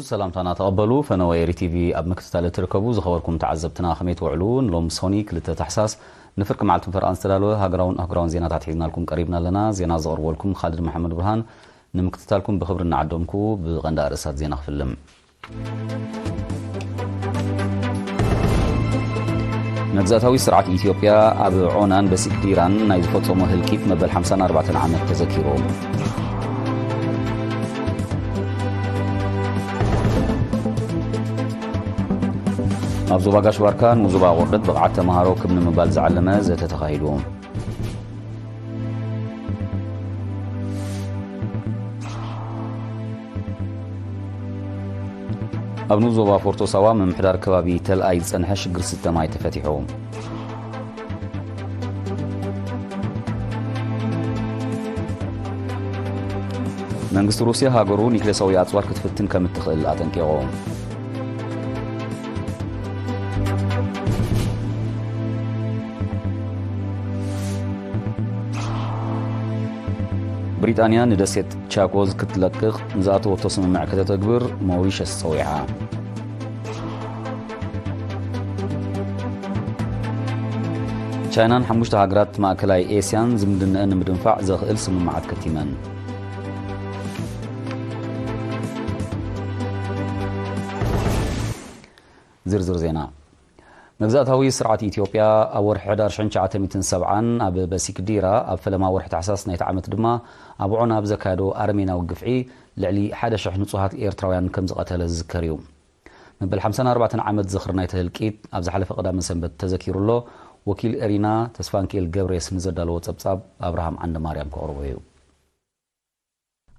سلامتنا تقبلوا فنويري تي في اب مكتتال تركبوا زخبركم تعذبتنا خميت وعلون لوم سونيك لتحساس نفرق مع التنفران استلالو هاغراون زينات حيزنا لكم قريبنا لنا زينا زغروا لكم خالد محمد برهان نمكتتالكم بخبرنا عدومكو بغندا رسات زينا خفلم نجزاتوي سرعة إثيوبيا أب عونان بسكديران نايز فوتومو هلكيت مبل 54 عام تذكيرهم أبزوبا قاشباركان وزوبا غردت بقعة تمهارو كبن مبال زعلمة زي تتخايلهم أبنو زوبا فورتو سوا من محدار كبابي تل آيد سنحش قرس التماي تفتحهم منغست روسيا هاغرو نيكليساوي أتصوار كتفتن كمتخل أتنكيهم بريطانيا ندسيت تشاكوز كتلقق نزاتو وتصمم مع كتتكبر موريشيس صويعة تشاينان حموشت هاجرات ماكلاي ايسيان زمدن ان مدنفع زغل سممعات كتيمان زرزر زينا مجزاتهوي سرعة إثيوبيا أور 11,970 أب بسكديرا أب فلما ورح تحساس نيت عامت دما أبوعنا بزكادو أرمينا وقفعي لعلي حدا شح نصوحات إيرتراويان كم زقتها للذكريوم من بال54 عامت زخر نيت هلكيت أبز حلف قدام سنبت تذكير الله وكيل إرينا تسفانكيل جبريس نزدال واتساب أبراهام عند مريم كورويو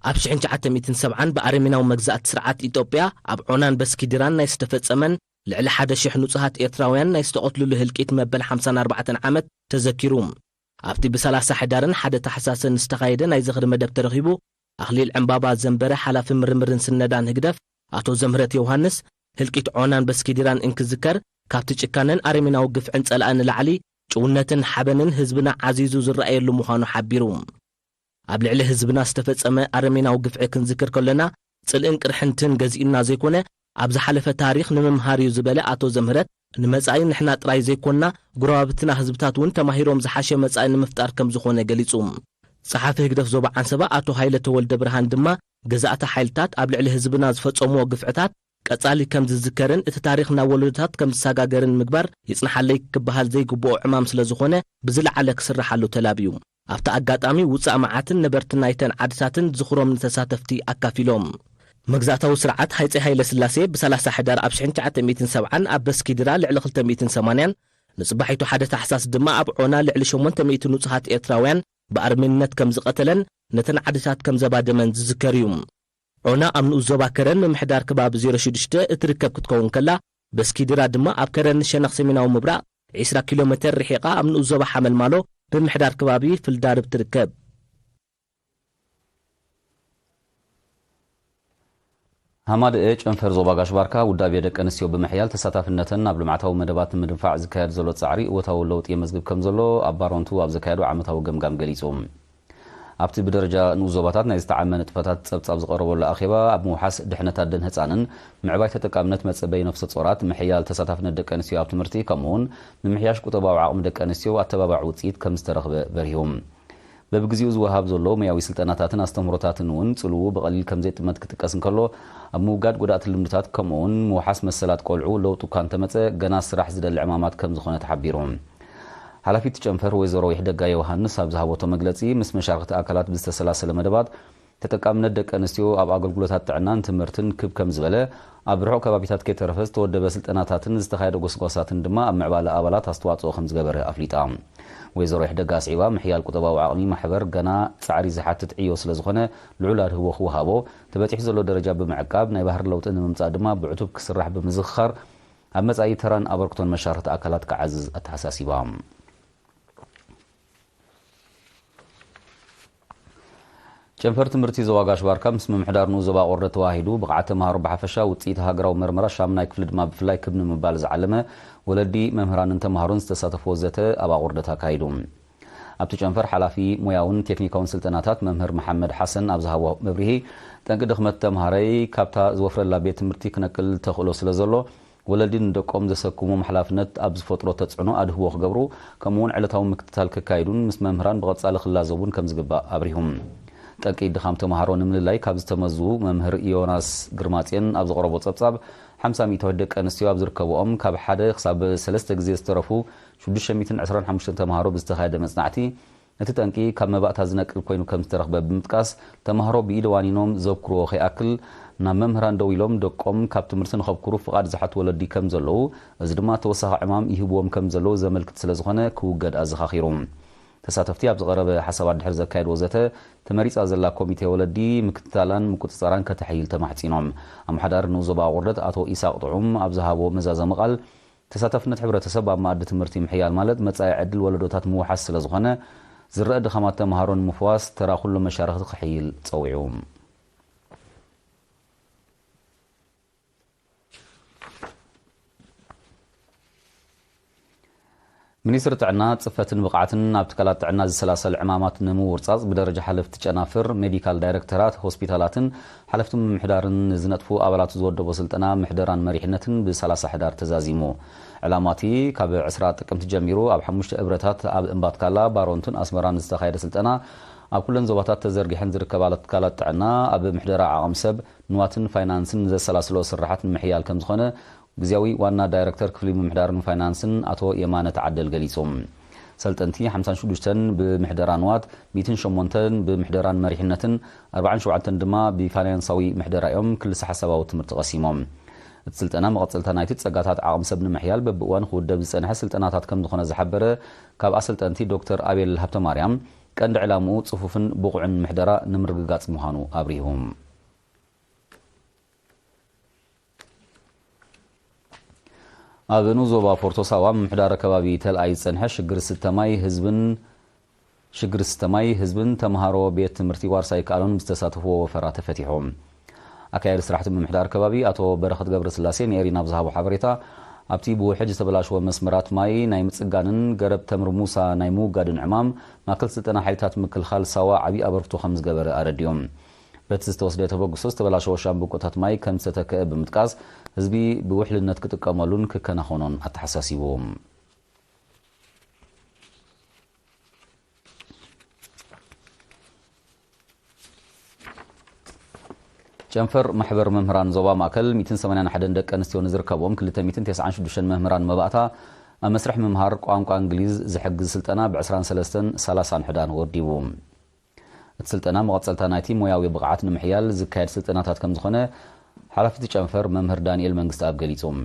أب 1970 بأرمينا ومجزات سرعة إثيوبيا أبوعنا بسكديران نيستفت أمن لعل حدا شح نصوحات إيرتراويان نيستقتلوا لهلكيت مبل 54 عامت تذكيروم أبتي بسلاسة حدارن حدا تحساسن استغايدن أي زغر مدب ترغيبو أخليل عمبابا زنبرة حلاف مرمرن سندان هقدف أتو زمهرت يوهانس هلكيت عونان بسكديران إنك ذكر كابتش كانن أرمينا وقف عند سألان العلي جونتن حبنن هزبنا عزيزو زرأي اللو مخانو حبيروم قبل علي هزبنا استفت أما أرمينا وقف عكن ذكر كلنا تسألن كرحنتن جزئنا زيكونا أبز حلف تاريخ نممهاريو زبالة أتو زمهرت نمزعين نحنا تراي زيكونا قرابتنا هزبتاتون تماهيروم زحاشي مزعين مفتار كم زخونة قليصوم صحافي هقدف زوبا عن سبا أتو هايلة تولد برهان دما جزاءة حيلتات قبل علي هزبنا زفتصومو وقفعتات كأصالي كم زذكرن اتتاريخنا ولدتات كم ساقاقرن مقبر يصنح عليك كبهال زي قبوع عمام سلازخونة بزل عليك سرح له تلابيوم أفتا أقاتامي وصع معاتن نبرتنايتن عدساتن زخروم نتساتفتي أكافيلوم مجزاتو سرعات هاي لسلاسي بسلاسة حدار أبشعين 970 أبس كيدرا لعل 580 نصبحيتو حدث أحساس دماء أبعونا لعل 800 نصحات إيرتراويان بأرمينت كم زقتلن نتن عدسات كم زبادمن زذكريوم عونا أمن أزوبا كرن ممحدار كباب زيرو شدشتا اتركب كتكون كلا بس كيدرا دماء أب كرن شنخ سمينا ومبرا 10 كيلومتر رحيقة أمن أزوبا حمل مالو بمحدار كبابي في الدار بتركب هماد إيش أنفر زوبا قاشباركا ودابي دك أنسيو بمحيال تساتافنتن قبل معتاو مدبات مدنفع زكاير زلو تصعري وتاولوت يمزقب كم زلو أبارونتو أب زكايرو عمتاو قمقام قليسوم أبتي بدرجة نوزوباتات نيستعمل نتفتات سبت قربو الأخيبة أب موحاس دحنتات دن هتسانن معباية تتكامنت متسبي نفس صورات محيال تساتافن دك أنسيو أبتي مرتي كمون ممحياش كتباو عقم دك أنسيو أتبابع وتسيد كم استرغب بريهم ببجزيو زوهاب زلو مياوي سلطناتاتن استمرتاتن ون صلو بقليل كم زيت مد كتقاسن كلو اموغاد غدات اللمدتات كمون موحاس مسلات قلعو لوطو كان تمصه غنا سراح زدل العمامات كم زخونه تحبيرهم حلفيت تشنفر ويزرو يحدغا يوحنس ابزهابوتو مغلصي مس مشاركت اكلات بستسلاسل مدبات تتقامن دك انستيو اب اغلغلوتات تعنان تمرتن كب كم زبله ابرحو كبابيتات كيترفس تودب سلطناتاتن زتخايده غسغوساتن دما اب معباله ابالات استواصو خمس غبره افليطام ويزرو يحدغا صعيبا محيال قطباو عقمي محبر غنا صعري زحاتت عيو سلازخونه لعولاد هو خوهابو تبتيح زلو درجه بمعقاب ناي بحر لوطن ممصا دما بعتوب كسرح بمزخر امصاي تران ابركتون مشارت اكلات كعزز اتحساسيبام جنفرت مرتي زواغاش باركا مسم محدار نو زبا قرده تواهيدو بقعته مهار بحفشا وصيت هاغراو مرمره شامناي كفل دما بفلاي كبن مبال زعلمه ولدي ممهران انت مهارون استساتفو زته ابا قردتا كايدوم ኣብቲ ጨንፈር ሓላፊ ሙያውን ቴክኒካውን ስልጠናታት መምህር መሐመድ ሓሰን ኣብዝሃቦ መብርሂ ጠንቂ ድኽመት ተምሃራይ ካብታ ዝወፍረላ ቤት ትምህርቲ ክነቅል ተኽእሎ ስለ ዘሎ ወለዲን ደቆም ዘሰኩሞም ሓላፍነት ኣብ ዝፈጥሮ ተጽዕኖ ኣድህቦ ክገብሩ ከምኡውን ዕለታዊ ምክትታል ክካይዱን ምስ መምህራን ብቐጻሊ ክላዘቡን ከም ዝግባእ ኣብሪሁም ጠንቂ ድኻም ተምሃሮ ንምልላይ ካብ ዝተመዙ መምህር ዮናስ ግርማጽን ኣብ ዝቐረቦ ጸብጻብ 50 ደቂ ኣንስትዮ ኣብ ዝርከብኦም ካብ 1 ክሳብ 3 ግዜ ዝተረፉ 625 ተምሃሮ ብዝተኻየደ መጽናዕቲ እቲ ጠንቂ ካብ መባእታ ዝነቅል ኮይኑ ከም ዝተረኽበ ብምጥቃስ ተምሃሮ ብኢድ ዋኒኖም ዘብክርዎ ኸይኣክል ናብ መምህራን ደው ኢሎም ደቆም ካብ ትምህርቲ ንኸብክሩ ፍቓድ ዝሓት ወለዲ ከም ዘለዉ እዚ ድማ ተወሳኺ ዕማም ይህብዎም ከም ዘለዉ ዘመልክት ስለ ዝኾነ ክውገድ ኣዘኻኺሩ ተሳተፍቲ ኣብ ዝቐረበ ሓሳባት ድሕሪ ዘካየድዎ ዘተ ተመሪፃ ዘላ ኮሚቴ ወለዲ ምክትታላን ምቁፅፃራን ከተሓይል ተማሕፂኖም ኣመሓዳሪ ንዞባ ወረዳ ኣቶ ኢሳቅ ጥዑም ኣብ ዝሃቦ መዛዘመ ቃል ተሳተፍነት ሕብረተሰብ ኣብ ማእዲ ትምህርቲ ምሕያል ማለት መጻኢ ዕድል ወለዶታት ምውሓስ ስለ ዝኾነ ዝረአ ድኻማት ተምሃሮን ምፍዋስ ተራ ኩሉ መሻርክቲ ክሕይል ፀዊዑ ሚኒስትር ጥዕና ጽፈትን ብቕዓትን ኣብ ትካላት ጥዕና ዝሰላሰል ዕማማት ንምውርጻጽ ብደረጃ ሓለፍቲ ጨናፍር ሜዲካል ዳይሬክተራት ሆስፒታላትን ሓለፍቲ ምሕዳርን ዝነጥፉ ኣባላት ዝወደቦ ስልጠና ምሕደራን መሪሕነትን ብ30 ሕዳር ተዛዚሙ ዕላማቲ ካብ 20 ጥቅምቲ ጀሚሩ ኣብ 5 እብረታት ኣብ እምባትካላ ባሮንትን ኣስመራን ዝተኻየደ ስልጠና ኣብ ኩለን ዞባታት ተዘርጊሐን ዝርከባ ትካላት ጥዕና ኣብ ምሕደራ ዓቕም ሰብ ንዋትን ፋይናንስን ዘሰላስሎ ስራሓት ንምሕያል ከም ዝኾነ ግዚያዊ ዋና ዳይሬክተር ክፍሊ ምሕዳርን ፋይናንስን ኣቶ የማነ ተዓደል ገሊጾም ሰልጠንቲ 56 ብምሕደራ ንዋት 108 ብምሕደራን መሪሕነትን 47 ድማ ብፋይናንሳዊ ምሕደራ እዮም ክልሲ ሓሳባዊ ትምህርቲ ቀሲሞም እቲ ስልጠና መቐፀልታ ናይቲ ጸጋታት ዓቕም ሰብ ንምሕያል በብእዋን ክውደብ ዝጸንሐ ስልጠናታት ከም ዝኾነ ዝሓበረ ካብ ኣሰልጠንቲ ዶክተር ኣቤል ሃብተማርያም ቀንዲ ዕላምኡ ጽፉፍን ብቑዕን ምሕደራ ንምርግጋጽ ምዃኑ ኣብሪሁም ኣብ ዞባ ፖርቶ ሳዋ ምሕዳር ከባቢ ተልኣይ ዝጸንሐ ሽግር ስተማይ ህዝብን ተምሃሮ ቤት ትምህርቲ ዋርሳ ይከኣሎን ዝተሳተፍዎ ወፈራ ተፈቲሖም ኣካያዲ ስራሕቲ ምሕዳር ከባቢ ኣቶ በረኸት ገብረ ስላሴ ነሪና ብዝሃቦ ሓበሬታ ኣብቲ ብውሕጅ ዝተበላሸወ መስመራት ማይ ናይ ምጽጋንን ገረብ ተምር ሙሳ ናይ ምውጋድን ዕማም ማእከል ስልጠና ሓይልታት ምክልኻል ሳዋ ዓብዪ ኣበርክቶ ከም ዝገበረ ኣረድዮም በቲ ዝተወስደ ተበግሶ ዝተበላሸወ ሻምብቆታት ማይ ከም ዝተተክአ ብምጥቃስ ህዝቢ ብውሕልነት ክጥቀመሉን ክከናኸኖን ኣተሓሳሲቦም ጨንፈር ማሕበር መምህራን ዞባ ማእከል 181 ደቂ ኣንስትዮ ንዝርከብዎም 296 መምህራን መባእታ ኣብ መስርሕ ምምሃር ቋንቋ እንግሊዝ ዝሕግዝ ስልጠና ብ23-30 ሕዳር ወዲቡ እቲ ስልጠና መቐፀልታ ናይቲ ሞያዊ ብቕዓት ንምሕያል ዝካየድ ስልጠናታት ከም ዝኾነ ሓላፊቲ ጨንፈር መምህር ዳንኤል መንግስቲ ኣብ ገሊጾም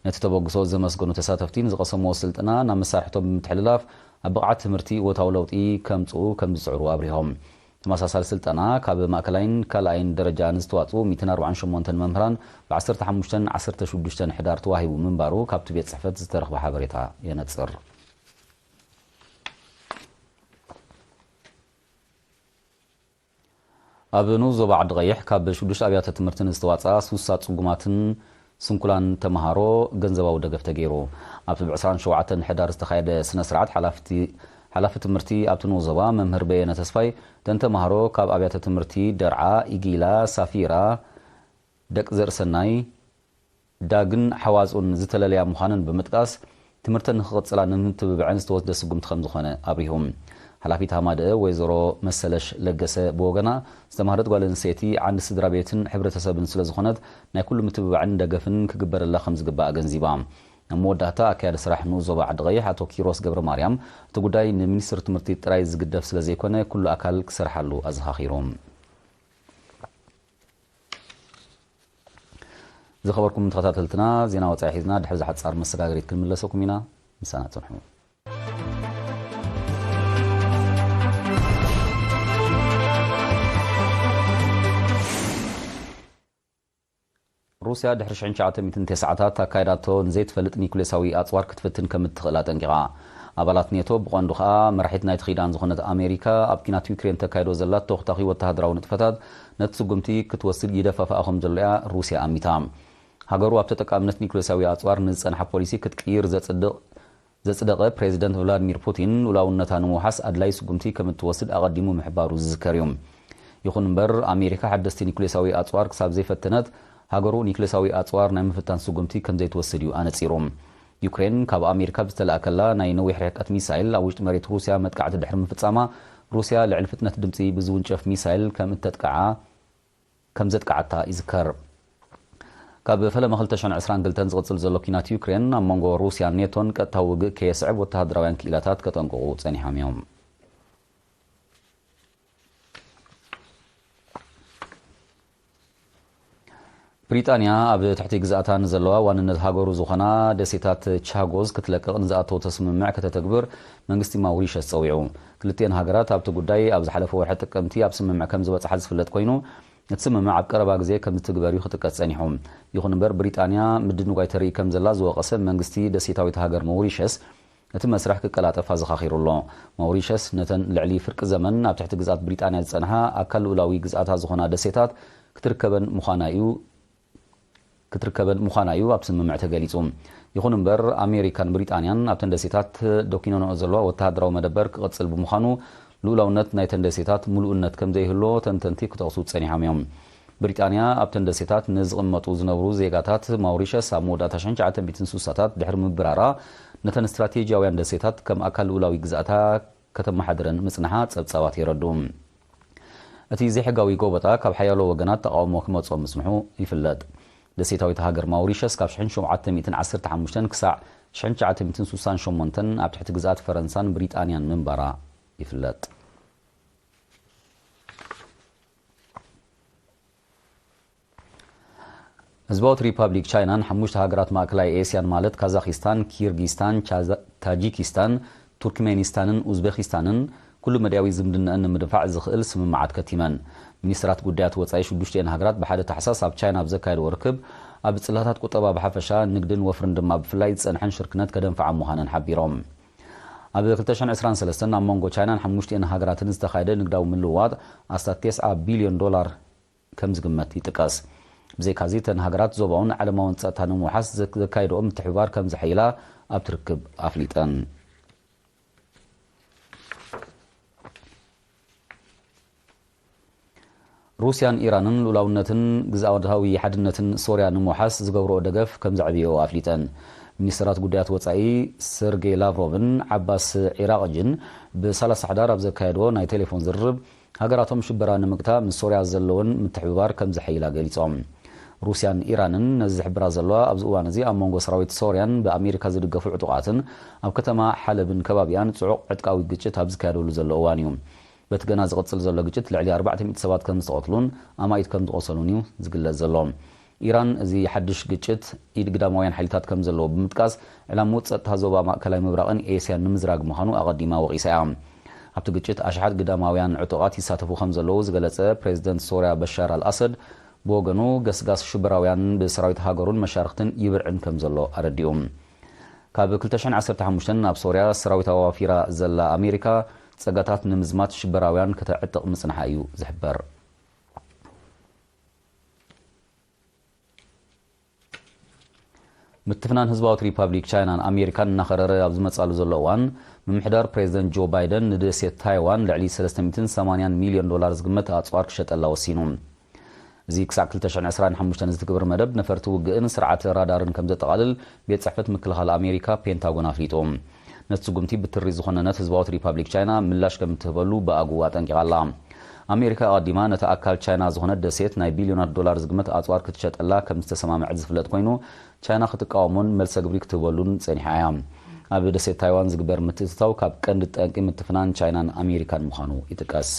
ነቲ ተበግሶ ዘመስገኑ ተሳተፍቲ ንዝቐሰምዎ ስልጠና ናብ መሳርሕቶም ብምትሕልላፍ ኣብ ብቕዓት ትምህርቲ ወታዊ ለውጢ ከምጽኡ ከም ዝጽዕሩ ኣብሪሆም ተመሳሳሊ ስልጠና ካብ ማእከላይን ካልኣይን ደረጃ ንዝተዋፅኡ 148 መምህራን ብ15-16 ሕዳር ተዋሂቡ ምንባሩ ካብቲ ቤት ጽሕፈት ዝተረኽበ ሓበሬታ የነጽር ኣብ ዞባ ዓዲ ቀይሕ ካብ 6 ኣብያተ ትምህርቲ ዝተዋፅኣ 3 ጽጉማትን ስንኩላን ተምሃሮ ገንዘባዊ ደገፍ ተገይሩ ኣብቲ ብ27 ሕዳር ዝተኻየደ ስነ ስርዓት ሓላፊ ትምህርቲ ኣብቲ ዞባ መምህር በየነ ተስፋይ ደን ተምሃሮ ካብ ኣብያተ ትምህርቲ ደርዓ ኢጊላ ሳፊራ ደቅ ዘርሰናይ ዳግን ሓዋፁን ዝተለለያ ምዃንን ብምጥቃስ ትምህርተን ንኽቕፅላ ንምትብብዕን ዝተወስደ ስጉምቲ ከም ዝኾነ ኣብሪሁም ሓላፊት ሃማደአ ወይዘሮ መሰለሽ ለገሰ ብወገና ዝተምሃረት ጓል ኣንስተይቲ ዓንዲ ስድራ ቤትን ሕብረተሰብን ስለ ዝኾነት ናይ ኩሉ ምትብባዕን ደገፍን ክግበረላ ከም ዝግባእ ገንዚባ ኣብ መወዳእታ ኣካያዲ ስራሕ ንዞባ ዓዲ ቀይሕ ኣቶ ኪሮስ ገብረ ማርያም እቲ ጉዳይ ንሚኒስትሪ ትምህርቲ ጥራይ ዝግደፍ ስለ ዘይኮነ ኩሉ ኣካል ክሰርሓሉ ኣዘኻኺሮም ዝኸበርኩም ተኸታተልትና ዜና ወጻኢ ሒዝና ድሕሪ ዝሓፃር መሰጋገሪት ክንምለሰኩም ኢና ምሳና ፅንሑ روسيا دحر 1909 ኣካይዳቶ ንዘይትፈልጥ ኒኩሌሳዊ ኣጽዋር ክትፍትን ከም እትኽእል ኣጠንቂቓ ኣባላት ኔቶ ብቐንዱ ኸኣ መራሒት ናይቲ ኺዳን ዝኾነት ኣሜሪካ ኣብ ኪናት ዩክሬን ተካይዶ ዘላት ተወኽታኺ ወተሃደራዊ ንጥፈታት ነቲ ስጉምቲ ክትወስድ ይደፋፍኣ ከም ዘሎ እያ ሩስያ ኣሚታ ሃገሩ ኣብ ተጠቃምነት ኒኩሌሳዊ ኣጽዋር ንዝጸንሐ ፖሊሲ ክትቅይር ዘጽድቕ ዘጽደቀ ፕሬዚደንት ቭላድሚር ፑቲን ሉላውነታ ንምውሓስ ኣድላይ ስጉምቲ ከም እትወስድ ኣቐዲሙ ምሕባሩ ዝዝከር እዩ ይኹን እምበር ኣሜሪካ ሓደስቲ ኒውክሌሳዊ ኣጽዋር ክሳብ ዘይፈተነት ሃገሩ ኒውክሌሳዊ ኣጽዋር ናይ ምፍታን ስጉምቲ ከም ዘይትወስድ እዩ ኣነጺሩ ዩክሬን ካብ ኣሜሪካ ብዝተለኣከላ ናይ ነዊሕ ርሕቀት ሚሳይል ኣብ ውሽጢ መሬት ሩስያ መጥቃዕቲ ድሕሪ ምፍጻማ ሩስያ ልዕሊ ፍጥነት ድምፂ ብዝውንጨፍ ሚሳይል ከም ዘጥቃዓታ ይዝከር ካብ ፈለማ 2022 ዝቕጽል ዘሎ ኩናት ዩክሬን ኣብ መንጎ ሩስያን ኔቶን ቀጥታዊ ውግእ ከየስዕብ ወተሃደራውያን ክኢላታት ከጠንቅቑ ጸኒሖም እዮም ብሪጣንያ ኣብ ትሕቲ ግዛእታ ንዘለዋ ዋንነት ሃገሩ ዝኾና ደሴታት ቻጎዝ ክትለቅቕ ንዝኣተወ ተስምምዕ ከተተግብር መንግስቲ ማውሪሸስ ፀዊዑ ክልቲአን ሃገራት ኣብቲ ጉዳይ ኣብ ዝሓለፈ ወርሒ ጥቅምቲ ኣብ ስምምዕ ከም ዝበፅሓ ዝፍለጥ ኮይኑ እቲ ስምምዕ ኣብ ቀረባ ግዜ ከም ዝትግበር እዩ ክጥቀስ ጸኒሑ ይኹን እምበር ብሪጣንያ ምድንጓይ ተርኢ ከም ዘላ ዝወቐሰ መንግስቲ ደሴታዊት ሃገር ማውሪሸስ እቲ መስርሕ ክቀላጠፋ ዘኻኺሩሎ ማውሪሸስ ነተን ልዕሊ ፍርቂ ዘመን ኣብ ትሕቲ ግዛት ብሪጣንያ ዝጸንሓ ኣካል ልኡላዊ ግዛእታ ዝኾና ደሴታት ክትርከበን ምዃና እዩ ኣብ ስምምዕ ተገሊጹ ይኹን እምበር ኣሜሪካን ብሪጣንያን ኣብተን ደሴታት ዶኪኖንኦ ዘለዋ ወተሃደራዊ መደበር ክቕጽል ብምዃኑ ልኡላውነት ናይተን ደሴታት ሙሉእነት ከም ዘይህሎ ተንተንቲ ክጠቕሱ ጸኒሖም እዮም ብሪጣንያ ኣብተን ደሴታት ንዝቕመጡ ዝነብሩ ዜጋታት ማውሪሸስ ኣብ መወዳእታ 1960ታት ድሕሪ ምብራራ ነተን ስትራቴጂያውያን ደሴታት ከም ኣካል ልኡላዊ ግዛእታ ከተመሓድረን ምጽናሓ ጸብጻባት የረዱ እቲ ዘይሕጋዊ ጎበጣ ካብ ሓያሎ ወገናት ተቃውሞ ክመጽኦም ምጽንሑ ይፍለጥ ደሴታዊት ሃገር ማውሪሸስ ካብ 1715 ክሳብ 1968 ኣብ ትሕቲ ግዛት ፈረንሳን ብሪጣንያን ምንባራ ይፍለጥ ህዝባዊት ሪፐብሊክ ቻይናን ሓሙሽተ ሃገራት ማእከላይ ኤስያን ማለት ካዛክስታን ኪርጊስታን ታጂኪስታን ቱርክሜኒስታንን ኡዝቤኪስታንን ኩሉ መድያዊ ዝምድናን ንምድፋዕ ዝኽእል ስምምዓት ከቲመን ሚኒስትራት ጉዳያት ወጻኢ 6 ሃገራት ብሓደ ታሕሳስ ኣብ ቻይና ብዘካየድዎ ርክብ ኣብ ጽላታት ቁጠባ ብሓፈሻ ንግድን ወፍርን ድማ ብፍላይ ዝጸንሐን ሽርክነት ከደንፈዓ ምዃነን ሓቢሮም ኣብ 2023 ኣብ መንጎ ቻይናን 5 ሃገራትን ዝተኻየደ ንግዳዊ ምልውዋጥ ኣስታት $9 ቢልዮን ከም ዝግመት ይጥቀስ ብዘይካዚ ተን ሃገራት ዞባውን ዓለማውን ጸጥታ ንምውሓስ ዘካየድኦም ምትሕብባር ከም ዝሐይላ ኣብ ትርክብ ኣፍሊጠን ሩስያን ኢራንን ሉላውነትን ግዛኣታዊ ሓድነትን ሶርያ ንምውሓስ ዝገብርኦ ደገፍ ከም ዘዕብዮ ኣፍሊጠን ሚኒስትራት ጉዳያት ወጻኢ ሰርጌይ ላቭሮቭን ዓባስ ኢራቅጅን ብ30 ሕዳር ኣብ ዘካየድዎ ናይ ቴሌፎን ዝርርብ ሃገራቶም ሽበራ ንምግታእ ምስ ሶርያ ዘለውን ምትሕብባር ከም ዝሐይላ ገሊጾም ሩስያን ኢራንን ነዚ ዝሕብራ ዘለዋ ኣብዚ እዋን እዚ ኣብ መንጎ ሰራዊት ሶርያን ብኣሜሪካ ዝድገፉ ዕጡቃትን ኣብ ከተማ ሓለብን ከባቢያን ጽዑቕ ዕጥቃዊ ግጭት ኣብ ዝካየደሉ ዘሎ እዋን እዩ በቲ ገና ዝቕጽል ዘሎ ግጭት ልዕሊ 400 ሰባት ከም ዝተቐትሉን ኣማኢት ከም ዝቆሰሉን እዩ ዝግለጽ ዘሎ ኢራን እዚ ሓድሽ ግጭት ኢድ ግዳማውያን ሓይልታት ከም ዘለዎ ብምጥቃስ ዕላምኡ ጸጥታ ዞባ ማእከላይ ምብራቕን ኤስያን ንምዝራግ ምዃኑ ኣቐዲማ ወቒሳ እያ ኣብቲ ግጭት ኣሽሓት ግዳማውያን ዕጡቃት ይሳተፉ ከም ዘለዉ ዝገለጸ ፕሬዚደንት ሶርያ በሻር አልኣሰድ ብወገኑ ገስጋስ ሽበራውያን ብሰራዊት ሃገሩን መሻርክትን ይብርዕን ከም ዘሎ ኣረዲኡ ካብ 2015 ናብ ሶርያ ሰራዊት ኣዋፊራ ዘላ ኣሜሪካ ጸጋታት ንምዝማት ሽበራውያን ከተዕጥቕ ምጽናሓ እዩ ዝሕበር ምትፍናን ህዝባዊት ሪፐብሊክ ቻይናን ኣሜሪካን እናኸረረ ኣብ ዝመጻሉ ዘሎ እዋን ምምሕዳር ፕሬዚደንት ጆ ባይደን ንደሴት ታይዋን ልዕሊ $380 ሚልዮን ዝግመት ኣጽዋር ክሸጠላ ወሲኑ እዚ ክሳዕ 2025 ዝትግብር መደብ ነፈርቲ ውግእን ስርዓት ራዳርን ከም ዘጠቓልል ቤት ጽሕፈት ምክልኻል ኣሜሪካ ፔንታጎን ኣፍሊጡ ነቲ ስጉምቲ ብትሪ ዝኾነ ነቲ ህዝባዊት ሪፐብሊክ ቻይና ምላሽ ከም እትህበሉ ብኣግኡ ኣጠንቂቓላ ኣሜሪካ ቀዲማ ነቲ ኣካል ቻይና ዝኾነ ደሴት ናይ ቢልዮናት ዶላር ዝግመት ኣጽዋር ክትሸጠላ ከም ዝተሰማምዐ ዝፍለጥ ኮይኑ ቻይና ክትቃወሞን መልሰ ግብሪ ክትህበሉን ጸኒሓ እያ ኣብ ደሴት ታይዋን ዝግበር ምትእትታው ካብ ቀንዲ ጠንቂ ምትፍናን ቻይናን ኣሜሪካን ምዃኑ ይጥቀስ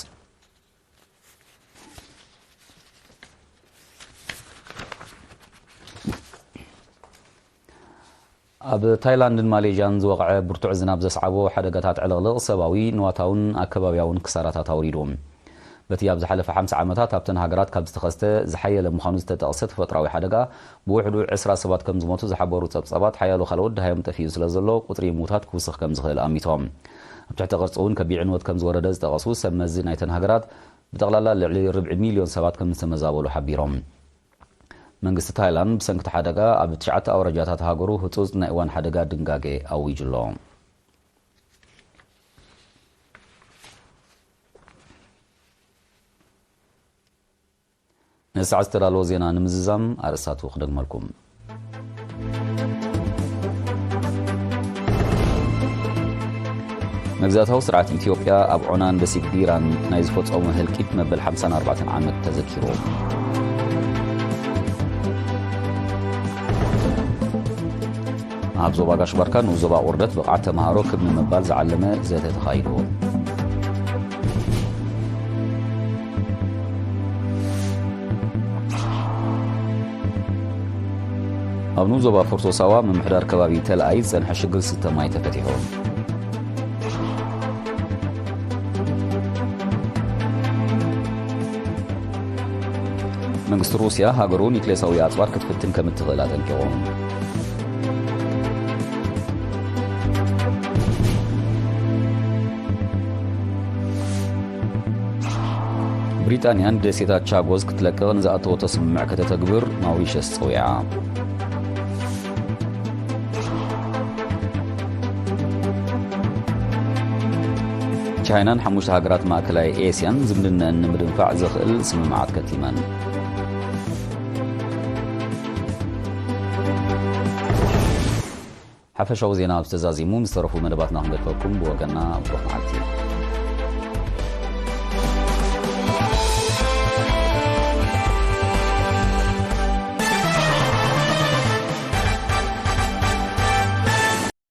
ኣብ ታይላንድን ማሌዥያን ዝወቕዐ ብርቱዕ ዝናብ ዘስዓቦ ሓደጋታት ዕልቕልቕ ሰብኣዊ ንዋታውን ኣከባብያውን ክሳራታት ኣውሪዱ በቲ ኣብ ዝሓለፈ 50 ዓመታት ኣብተን ሃገራት ካብ ዝተኸስተ ዝሓየለ ምዃኑ ዝተጠቕሰ ተፈጥራዊ ሓደጋ ብውሕዱ 20 ሰባት ከም ዝሞቱ ዝሓበሩ ጸብጻባት ሓያሎ ካልኦት ድሃዮም ጠፊኡ ስለ ዘሎ ቁጥሪ ሙታት ክውስኽ ከም ዝኽእል ኣሚቶም ኣብ ትሕቲ ቅርፂ እውን ከቢዕ ዕንወት ከም ዝወረደ ዝጠቐሱ ሰብ መዚ ናይተን ሃገራት ብጠቕላላ ልዕሊ 400,000 ሰባት ከም ዝተመዛበሉ ሓቢሮም መንግስቲ ታይላንድ ብሰንኪቲ ሓደጋ ኣብ 9 ኣውራጃታት ሃገሩ ህጹጽ ናይ እዋን ሓደጋ ድንጋጌ ኣዊጁ ኣሎ نسعى استرالو زينا نمززام أرساتو خدق مالكم مجزاتها سرعة إثيوبيا أبعنان بسيك ديران نايزفوت أو مهلكيت مبل 54 عامة تذكيرو عبزو باقاش باركان وزبا وردت بقعة مهارو كبن مبال زعلمة زيت تخايلو أبنو زبا فرصو سوا من محدار كبابي تل أيد زنح شقل 6 ماي تفتحون منغست روسيا هاجرون يكليساوي أطوار كتفتن كمتغلات الكيوم بريطانيا دسيتا تشاغوز كتلقى نزاتو تسمع كتتكبر ناويش الصويعة تشاينان حموش هاجرات ماكلاي ايسيان زمننا ان مدنفع زخل سممعات كتيمان حفشوا زينا بستزازيمو مسترفو مدباتنا هم بفكم بوغنا بروح معلتين